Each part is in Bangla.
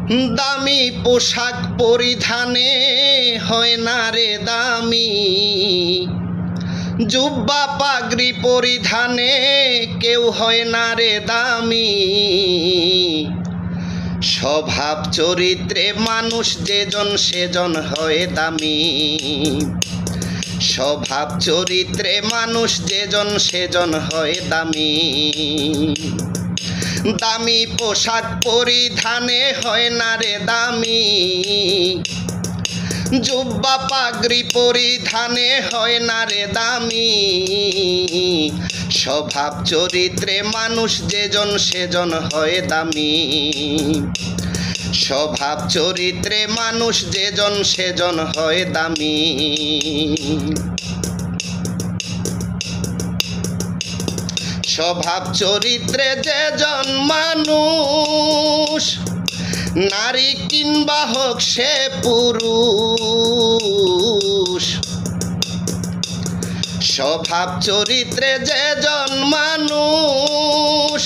দামি পোশাক পরিধানে হয় না রে দামি, জুব্বা পাগড়ি পরিধানে কেউ হয় না রে দামি। স্বভাব চরিত্রে মানুষ যেজন সেজন হয় দামি, স্বভাব চরিত্রে মানুষ যেজন সেজন হয় দামি। দামি পোশাক পরিধানে হয় না রে দামি, জুব্বা পাগড়ি পরিধানে হয় না রে দামি। স্বভাব চরিত্রে মানুষ যেজন সেজন হয় দামি, স্বভাব চরিত্রে মানুষ যেজন সেজন হয় দামি। স্বভাব চরিত্রে যেজন মানুষ, নারী কিংবা হোক সে পুরুষ। স্বভাব চরিত্রে যেজন মানুষ,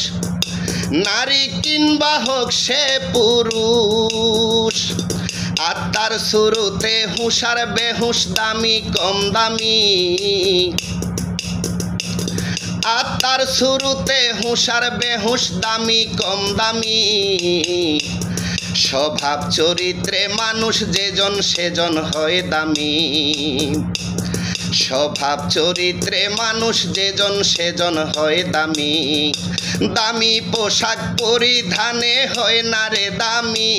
নারী কিংবা হোক সে পুরুষ। আত্মার শুরুতে হুঁশার বেহুশ দামি কম দামি, আত্মার শুরুতে হুঁশার বেহুশ দামি কম দামি। স্বভাব চরিত্রে মানুষ যেজন সেজন হয় দামি, স্বভাব চরিত্রে মানুষ যেজন সেজন হয় দামি। দামি পোশাক পরিধানে হয় না রে দামি,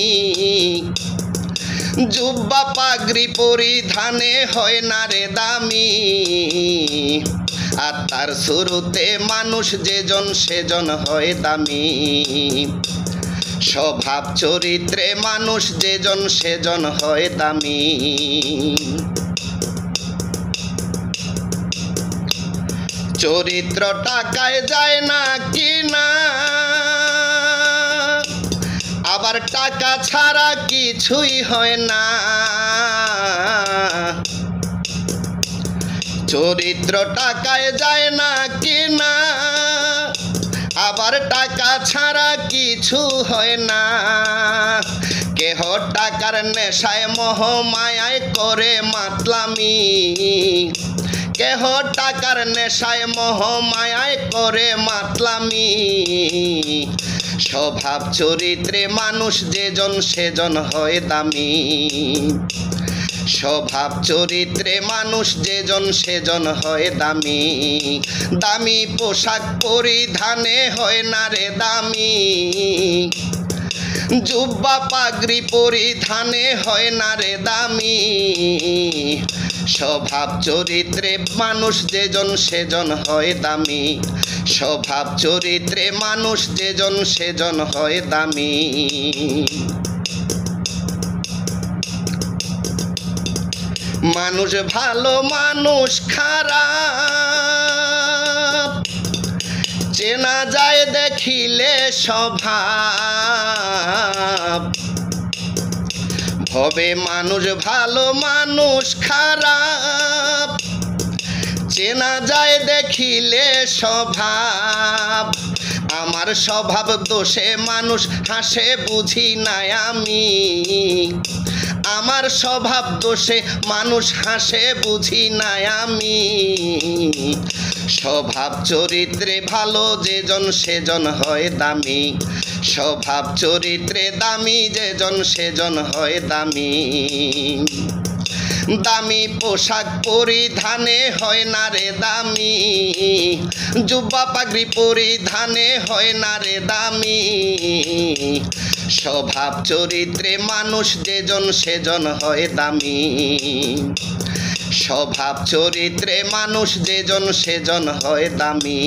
জুব্বা পাগড়ি পরিধানে হয় না রে দামি। আত্মার শুরুতে মানুষ যেজন সেজন হয় দামি, স্বভাব চরিত্রে মানুষ যেজন সেজন হয় দামি। চরিত্র টাকায় যায় না কিনা, আবার টাকা ছাড়া কিছুই হয় না। চরিত্র টাকায় যায় না কিনা, আবার টাকা ছাড়া কিছু হয় না। কেহ টাকার নেশায় মোহ মায়ায় করে মাতলামি, কেহ টাকার নেশায় মোহ মায়ায় করে মাতলামি। স্বভাব চরিত্রে মানুষ যেজন সেজন হয় দামি, স্বভাব চরিত্রে মানুষ যেজন সেজন হয় দামি। দামি পোশাক পরিধানে হয় না রে দামি, জুব্বা পাগড়ি পরিধানে হয় না রে দামি। স্বভাব চরিত্রে মানুষ যেজন সেজন হয় দামি, স্বভাব চরিত্রে মানুষ যেজন সেজন হয় দামি। মানুষ ভালো মানুষ খারাপ, চেনা যায় দেখিলে স্বভাব। ভবে মানুষ ভালো মানুষ খারাপ, চেনা যায় দেখিলে স্বভাব। আমার স্বভাব দোষে মানুষ হাসে বুঝি নাই আমি, আমার স্বভাব দোষে মানুষ হাসে বুঝি নাই আমি। স্বভাব চরিত্রে ভালো যেজন সেজন হয় দামি, স্বভাব চরিত্রে দামি যেজন সেজন হয় দামি। দামি পোশাক পরিধানে হয় না রে দামি, জুব্বা পাগড়ি পরিধানে হয় না রে দামি। স্বভাব চরিত্রে মানুষ যেজন সেজন হয় দামি, স্বভাব চরিত্রে মানুষ যেজন সেজন হয় দামি।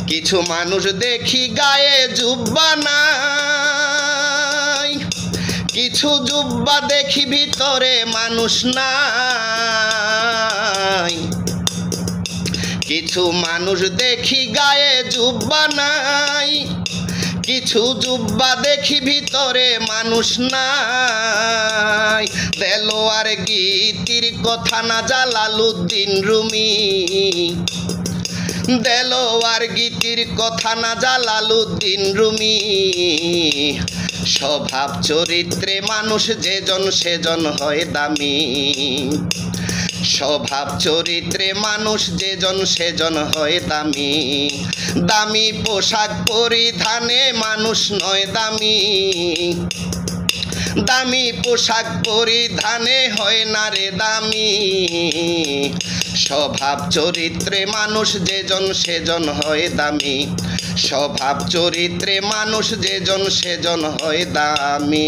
কিছু মানুষ দেখি গায়ে জুব্বা নাই, কিছু জুব্বা দেখি ভিতরে মানুষ নাই। কিছু মানুষ দেখি গায়ে জুব্বা নাই, কিছু জুব্বা দেখি ভিতরে মানুষ নাই। দেলোয়ার গীতির কথা না জালালউদ্দিন রুমি, দেলোয়ার গীতির কথা না জালালউদ্দিন রুমি স্বভাব চরিত্রে মানুষ যেজন সেজন হয় দামি স্বভাব চরিত্রে মানুষ যেজন সেজন হয় দামি দামি পোশাক পরিধানে মানুষ নয় দামি দামি পোশাক পরিধানে হয় না রে দামি স্বভাব চরিত্রে মানুষ যেজন সেজন হয় দামি স্বভাব চরিত্রে মানুষ যেজন সেজন হয় দামি।